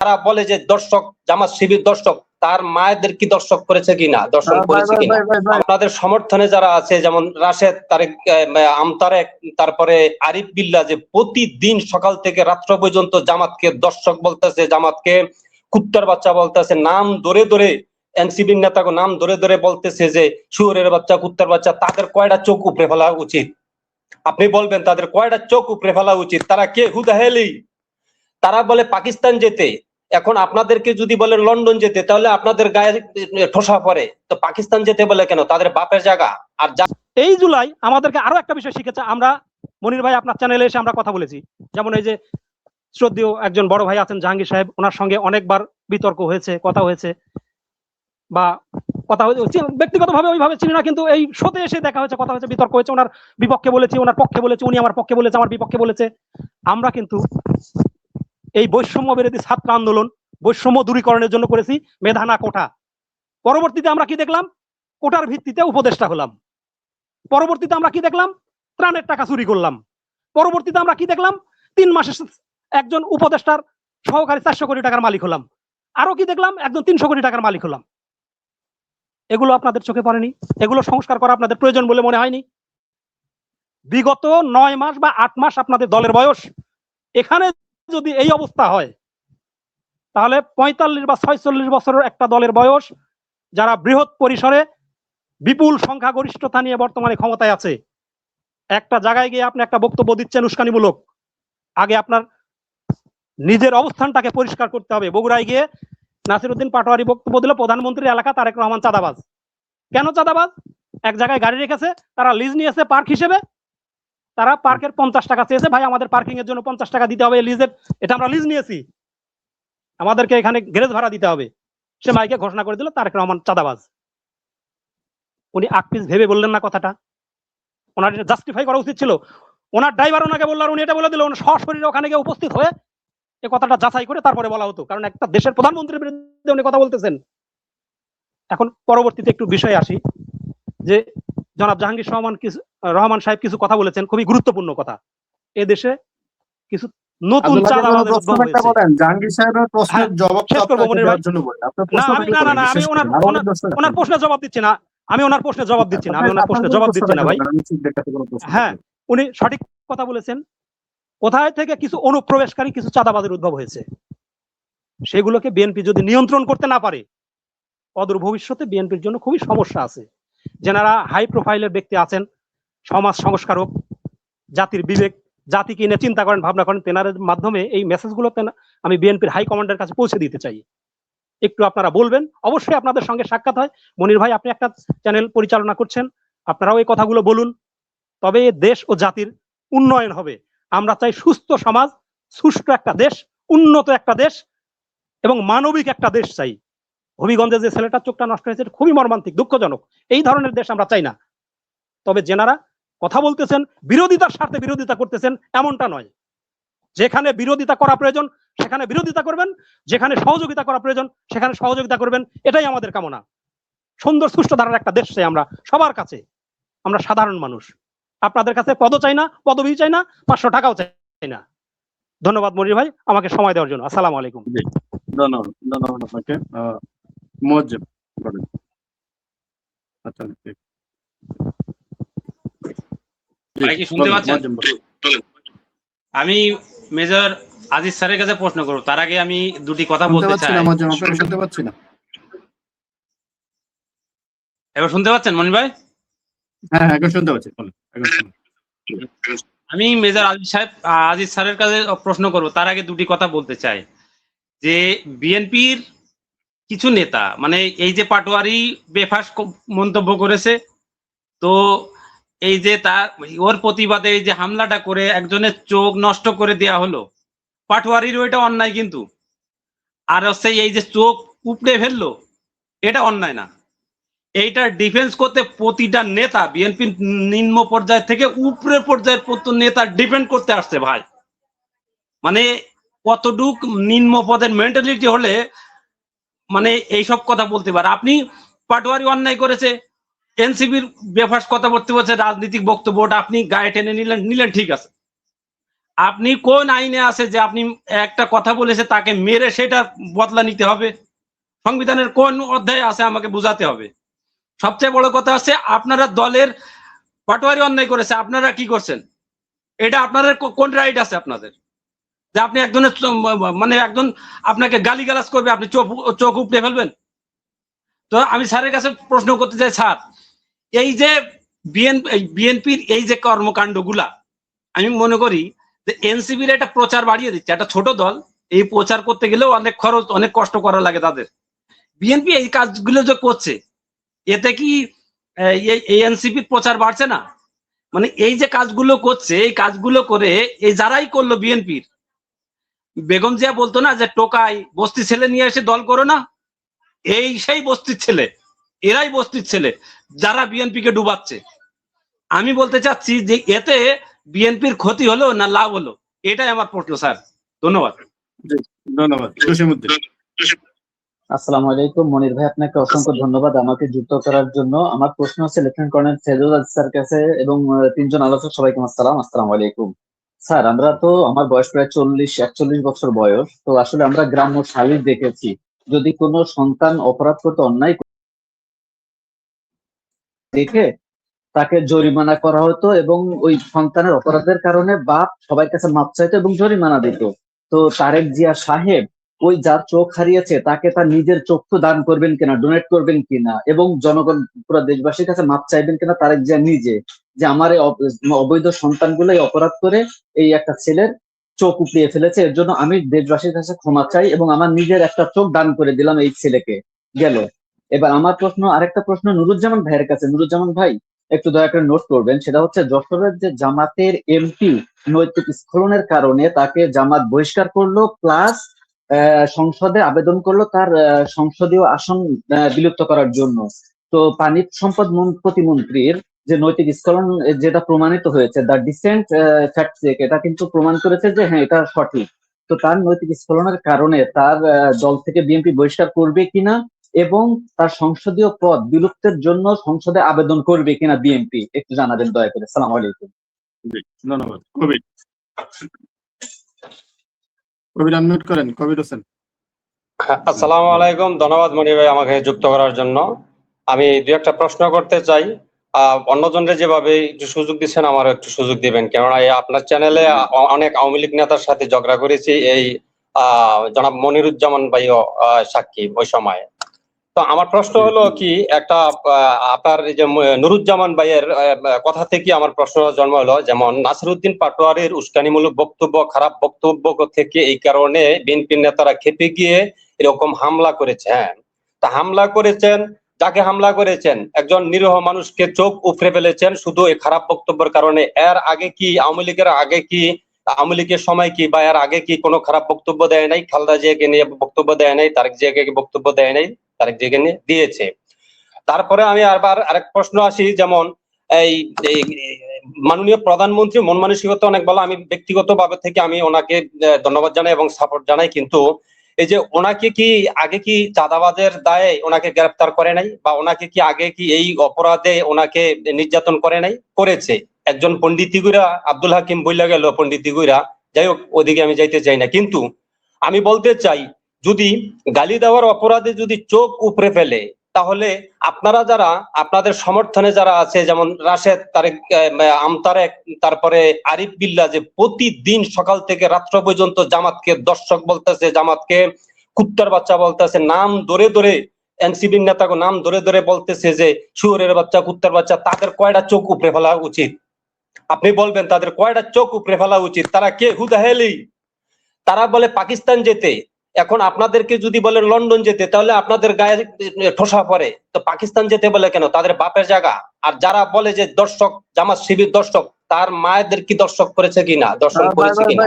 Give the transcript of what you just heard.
তারা বলে যে দর্শক জামাত শিবির দর্শক, তার মায়েদের কি দর্শক করেছে কিনা, দর্শন করেছে কিনা? আপনাদের সমর্থনে যারা আছে যেমন রাশেদ, তারেক, আমতারেক, তারপরে আরিফ বিল্লাহ, যে প্রতিদিন সকাল থেকে রাত্র পর্যন্ত জামাতকে দর্শক বলতেছে, জামাতকে কুত্তার বাচ্চা বলতেছে, নাম ধরে ধরে এনসিপির নেতাকে নাম ধরে ধরে বলতেছে যে শুয়োরের বাচ্চা, কুত্তার বাচ্চা। তাদের কয়টা চোখ উপড়ে ফেলা উচিত? আপনি বলবেন তাদের কয়টা চোখ উপড়ে ফেলা উচিত? তারা কে? হুদাহেলি। তারা বলে পাকিস্তান যেতে, এখন আপনাদেরকে যদি বলে লন্ডন যেতে, তাহলে আপনাদের গায়ে ঠোসা পড়ে। তো পাকিস্তান যেতে বলে কেন? তাদের বাপের জায়গা। আর এই জুলাই আমাদেরকে আরো একটা বিষয় শিখেছে। আমরা মনির ভাই আপনার চ্যানেলে এসে আমরা কথা বলেছি, যেমন এই যে শ্রদ্ধেয় একজন বড় ভাই আছেন জাহাঙ্গীর সাহেব, ওনার সঙ্গে অনেকবার বিতর্ক হয়েছে, কথা হয়েছে, বা কথা হয়েছে ব্যক্তিগতভাবে ওইভাবে চিনি না, কিন্তু এই শোতে এসে দেখা হয়েছে, কথা হয়েছে, বিতর্ক হয়েছে, ওনার বিপক্ষে বলেছি, ওনার পক্ষে বলেছে, উনি আমার পক্ষে বলেছে, আমার বিপক্ষে বলেছে। আমরা কিন্তু এই বৈষম্য বিরোধী ছাত্র আন্দোলন বৈষম্য দূরীকরণের জন্য করেছি মেধা না কোটা। পরবর্তীতে আমরা কি দেখলাম? কোটার ভিত্তিতে উপদেষ্টা হলাম। পরবর্তীতে আমরা কি দেখলাম? ত্রাণের টাকা চুরি করলাম। পরবর্তীতে আমরা কি দেখলাম? 3 মাসে একজন উপদেষ্টার সহকারী 400 কোটি টাকার মালিক হলাম। আরো কি দেখলাম? একজন 300 কোটি টাকার মালিক হলাম। এগুলো আপনাদের চোখে পড়েনি? এগুলো সংস্কার করা আপনাদের প্রয়োজন বলে মনে হয়নি? বিগত 9 মাস বা 8 মাস আপনাদের দলের বয়স, এখানে যদি এই অবস্থা হয়, তাহলে 45 বা 46 বছরের একটা দলের বয়স, যারা বৃহৎ পরিসরে বিপুল সংখ্যাগরিষ্ঠতা নিয়ে বর্তমানে ক্ষমতায় আছে, একটা জায়গায় গিয়ে আপনি একটা বক্তব্য দিচ্ছেন উস্কানিমূলক, আগে আপনার নিজের অবস্থানটাকে পরিষ্কার করতে হবে। বগুড়ায় গিয়ে নাসিরউদ্দিন পাটোয়ারি বক্তব্য দিল, প্রধানমন্ত্রীর এলাকা তারেক রহমান চাঁদাবাজ। কেন চাঁদাবাজ? এক জায়গায় গাড়ি রেখেছে, তারা লিজ নিয়েছে পার্ক হিসেবে, তারা পার্কের 50 টাকা চেয়েছে, ভাই আমাদের পার্কিং এর জন্য 50 টাকা দিতে হবে, লিজের, এটা আমরা লিজ নিয়েছি, আমাদেরকে এখানে গ্যারেজ ভাড়া দিতে হবে। সে মাইকে ঘোষণা করে দিল তারেক রহমান চাঁদাবাজ। উনি আকপিস ভেবে বললেন না কথাটা? ওনার জাস্টিফাই করা উচিত ছিল। ওনার ড্রাইভার ওনাকে বলল, আর উনি এটা বলে দিল, সশরীরে ওখানে গিয়ে উপস্থিত হয়ে এই কথাটা যাচাই করে তারপরে বলা হতো, কারণ একটা দেশের প্রধানমন্ত্রীর বিরুদ্ধে উনি কথা বলতেছেন। এখন পরবর্তীতে একটু বিষয় আসি, যে জনাব জাহাঙ্গীর রহমান সাহেব কিছু কথা বলেছেন, খুবই গুরুত্বপূর্ণ কথা। এ দেশে কিছু নতুন চাঁদাবাজের উদ্ভব হয়েছে। জাহাঙ্গীর সাহেবের প্রশ্নের জবাব শেষ করব মনির ভাই। না, আমি ওনার প্রশ্নের জবাব দিচ্ছি না, আমি ওনার প্রশ্নের জবাব দিচ্ছি না, আমি ওনার প্রশ্নের জবাব দিচ্ছি না ভাই। হ্যাঁ, উনি সঠিক কথা বলেছেন। কোথায় থেকে কিছু অনুপ্রবেশকারী কিছু চাঁদাবাজের উদ্ভব হয়েছে, সেগুলোকে বিএনপি যদি নিয়ন্ত্রণ করতে না পারে, অদূর ভবিষ্যতে বিএনপির জন্য খুবই সমস্যা আছে। যারা হাই প্রোফাইলের ব্যক্তি আছেন, সমাজ সংস্কারক, জাতির বিবেক, জাতিকে নিয়ে চিন্তা করেন, ভাবনা করেন, তেনাদের মাধ্যমে এই মেসেজগুলো আমি বিএনপির হাই কমান্ডের কাছে পৌঁছে দিতে চাই। একটু আপনারা বলবেন, অবশ্যই আপনাদের সঙ্গে সাক্ষাৎ হয়। মনির ভাই, আপনি একটা চ্যানেল পরিচালনা করছেন, আপনারাও এই কথাগুলো বলুন, তবে দেশ ও জাতির উন্নয়ন হবে। আমরা চাই সুস্থ সমাজ, সুষ্ঠু একটা দেশ, উন্নত একটা দেশ এবং মানবিক একটা দেশ চাই। হবিগঞ্জে যে ছেলেটার চোখটা নষ্ট হয়েছে, খুবই মর্মান্তিক, দুঃখজনক। এই ধরনের দেশ আমরা চাই না। তবে যেনারা কথা বলতেছেন, বিরোধিতার স্বার্থে বিরোধিতা করতেছেন, এমনটা নয়। যেখানে বিরোধিতা করা প্রয়োজন সেখানে বিরোধিতা করবেন, যেখানে সহযোগিতা করা প্রয়োজন সেখানে সহযোগিতা করবেন, এটাই আমাদের কামনা। সুন্দর সুষ্ঠু ধারার একটা দেশ চাই আমরা সবার কাছে। আমরা সাধারণ মানুষ, আপনাদের কাছে পদও চাই না, পদবি চাই না, 500 টাকাও চাই না। ধন্যবাদ মনির ভাই আমাকে সময় দেওয়ার জন্য। আসসালামু আলাইকুম। ধন্যবাদ আপনাকে। মুয়াজ্জেম বলেন। আচ্ছা, ভাই কি শুনতে পাচ্ছেন? আমি মেজর আজিজ স্যারের কাছে প্রশ্ন করব, তার আগে আমি দুটি কথা বলতে চাই। শুনতে পাচ্ছি না। এবার শুনতে পাচ্ছেন মনির ভাই? হ্যাঁ, এখন শুনতে পাচ্ছি। আমি মেজর আজিজ স্যারের কাছে প্রশ্ন করব, তার আগে দুটি কথা বলতে চাই। যে বিএনপির কিছু নেতা, মানে এই যে পাটোয়ারি বেফাস মন্তব্য করেছে, তো এই যে ওর প্রতিবাদে এই যে হামলাটা করে একজনের চোখ নষ্ট করে দেয়া হলো, পাটোয়ারির ওইটা অন্যায়, কিন্তু আর হচ্ছে এই যে চোখ উপড়ে ফেললো, এটা অন্যায় না। এইটার ডিফেন্স করতে প্রতিটা নেতা বিএনপির নিম্ন পর্যায় থেকে উপরে পর্যায়ের প্রত্যেক নেতা ডিফেন্ড করতে আসছে ভাই। মানে কতটুক নিম্ন পদের মেন্টালিটি হলে মানে এইসব কথা বলতে পারে। আপনি পাটোয়ারি অন্যায় করেছে, এনসিপির বেফাস কথা বলতে বলছে, রাজনৈতিক বক্তব্যটা আপনি গায়ে টেনে নিলেন, ঠিক আছে। আপনি কোন আইনে আছে যে আপনি একটা কথা বলেছে তাকে মেরে সেটা বদলা নিতে হবে? সংবিধানের কোন অধ্যায়ে আছে আমাকে বুঝাতে হবে। সবচেয়ে বড় কথা হচ্ছে আপনারা দলের পাটোয়ারি অন্যায় করেছে, আপনারা কি করছেন? এটা আপনাদের কোন রাইট আছে আপনাদের যে আপনি একজনের মানে একজন আপনাকে গালিগালাজ করবে আপনি চোখ উপড়ে ফেলবেন? তো আমি স্যারের কাছে প্রশ্ন করতে চাই, স্যার এই যে বিএনপির এই যে কর্মকাণ্ডগুলা, আমি মনে করি যে এনসিপির একটা প্রচার বাড়িয়ে দিচ্ছে। একটা ছোট দল এই প্রচার করতে গেলেও অনেক খরচ, অনেক কষ্ট করা লাগে তাদের। বিএনপি এই কাজগুলো যে করছে, এতে কি এই এনসিপির প্রচার বাড়ছে না? মানে এই যে কাজগুলো করছে, এই কাজগুলো করে এই যারাই করলো বিএনপির, বেগম জিয়া বলতো না যে টোকাই বস্তি ছেলে নিয়ে এসে দল করো না, এই সেই বস্তির ছেলে, এরাই বস্তির ছেলে যারা বিএনপি কে ডুবাচ্ছে। আমি বলতে চাচ্ছি যে এতে বিএনপির ক্ষতি হলো না লাভ হলো, এটাই আমার প্রশ্ন স্যার। ধন্যবাদ। ধন্যবাদ। জসিমউদ্দিন। আসসালামু আলাইকুম মনির ভাই, আপনাকে অসংখ্য ধন্যবাদ আমাকে যুক্ত করার জন্য। আমার প্রশ্ন হচ্ছে lieutenant colonel Ferdous Ali sir কাছে এবং তিনজন আলোচক সবাইকে আসসালামু আলাইকুম। স্যার, আমরা তো আমার বয়স প্রায় 41 বছর বয়স, তো আসলে আমরা গ্রাম্য সালিশ দেখেছি, যদি কোনো সন্তান অপরাধ করতে অন্যায় দেখে তাকে জরিমানা করা হতো এবং ওই সন্তানের অপরাধের কারণে বাপ সবার কাছে মাপ চাইতো এবং জরিমানা দিত। তো তারেক জিয়া সাহেব ওই যার চোখ হারিয়েছে তাকে তার নিজের চক্ষু দান করবেন কিনা, ডোনেট করবেন কিনা, এবং জনগণ পুরো দেশবাসীর কাছে মাপ চাইবেন কিনা তারেক জিয়া নিজে, যে আমার এই অবৈধ সন্তানগুলো অপরাধ করে এই একটা ছেলের চোখ উপড়িয়ে ফেলেছে, এর জন্য আমি দেশবাসীর কাছে ক্ষমা চাই এবং আমার নিজের একটা চোখ দান করে দিলাম এই ছেলেকে। গেল। এবার আমার প্রশ্ন, আরেকটা প্রশ্ন নুরুজ্জামান ভাইয়ের কাছে। নুরুজ্জামান ভাই, একটু দয়া করে নোট করবেন, সেটা হচ্ছে যশোরের যে জামাতের এমপি নৈতিক স্খলনের কারণে তাকে জামাত বহিষ্কার করলো, প্লাস সংসদে আবেদন করলো তার সংসদীয় আসন বিলুপ্ত করার জন্য। তো পানি সম্পদ প্রতিমন্ত্রীর যে নৈতিক স্খলন যেটা প্রমাণিত হয়েছে, দ্য ডিসেন্ট ফ্যাক্ট চেক এটা কিন্তু প্রমাণ করেছে যে হ্যাঁ এটা সঠিক। তো তার নৈতিক স্খলনের কারণে তার দল থেকে বিএনপি বহিষ্কার করবে কিনা এবং তার সংসদীয় পদ বিলুপ্তের জন্য সংসদে আবেদন করবে কিনা বিএনপি, একটু জানাবেন দয়া করে। সালাম আলাইকুম। ধন্যবাদ। কবির। কবির আনমিউট করেন। কবির হোসেন। আসসালামু আলাইকুম। ধন্যবাদ মনির ভাই আমাকে যুক্ত করার জন্য। আমি দু একটা প্রশ্ন করতে চাই। অন্যজনরা যেভাবে একটু সুযোগ দিচ্ছেন আমারও একটু সুযোগ দিবেন, কেননা আপনার চ্যানেলে অনেক আওয়ামী লীগ নেতার সাথে ঝগড়া করেছি, এই জনাব মনিরুজ্জামান ভাইও সাক্ষী ওই সময়। তো আমার প্রশ্ন হলো কি, একটা আপনার এই যে নুরুজ্জামান ভাইয়ের কথা থেকে আমার প্রশ্ন জন্ম হলো, যেমন নাসিরউদ্দিন পাটোয়ারির উস্কানিমূলক বক্তব্য, খারাপ বক্তব্য থেকে এই কারণে বিএনপির নেতারা খেপে গিয়ে এরকম হামলা করেছেন। তা হামলা করেছেন, যাকে হামলা করেছেন একজন নিরীহ মানুষকে চোখ উপড়ে ফেলেছেন শুধু এই খারাপ বক্তব্যের কারণে। এর আগে কি আওয়ামী লীগের সময় কি বা এর আগে কি কোনো খারাপ বক্তব্য দেয় নাই? খালেদা জিয়াকে নিয়ে বক্তব্য দেয় নাই, তারেক জিয়াকে বক্তব্য দেয় নাই, তারেক জিয়াকে নিয়ে দিয়েছে। তারপরে আমি আবার আরেক প্রশ্ন আসি, যেমন এই মাননীয় প্রধানমন্ত্রী মন মানসিকতা অনেক ভালো, আমি ব্যক্তিগতভাবে থেকে আমি ওনাকে ধন্যবাদ জানাই এবং সাপোর্ট জানাই, কিন্তু এই যে ওনাকে কি আগে কি চাঁদাবাজের দায়ে ওনাকে গ্রেফতার করে নাই, বা ওনাকে কি আগে কি এই অপরাধে ওনাকে নির্যাতন করে নাই? করেছে। একজন পন্ডিতিগুরা আব্দুল হাকিম বইলা গেল পন্ডিতিগুরা, যাই হোক ওদিকে আমি যাইতে চাই না, কিন্তু আমি বলতে চাই যদি গালি দেওয়ার অপরাধে যদি চোখ উপড়ে ফেলে, তাহলে আপনারা যারা আপনাদের সমর্থনে যারা আছে, যেমন রাশেদ, তারেক, আমতারেক, তারপরে আরিফ বিল্লাহ, যে প্রতিদিন সকাল থেকে রাত্র পর্যন্ত জামাতকে দর্শক বলতেছে, জামাতকে কুত্তার বাচ্চা বলতেছে, নাম ধরে ধরে এনসিপির নেতাকে নাম ধরে ধরে বলতেছে যে শুয়োরের বাচ্চা, কুত্তার বাচ্চা, তাদের কয়টা চোখ উপড়ে ফেলা উচিত? আপনি বলবেন তাদের কয়টা চোখ উপড়ে ফেলা উচিত? তারা কে? হুদাহেলি। তারা বলে পাকিস্তান যেতে, এখন আপনাদেরকে যদি বলে লন্ডন যেতে, তাহলে আপনাদের গায়ে ঠোসা পড়ে। তো পাকিস্তান যেতে বলে কেন? তাদের বাপের জায়গা। আর যারা বলে যে দর্শক, জামাত শিবির দর্শক, তার মায়েদের কি দর্শক করেছে কিনা, দর্শন করেছে কিনা?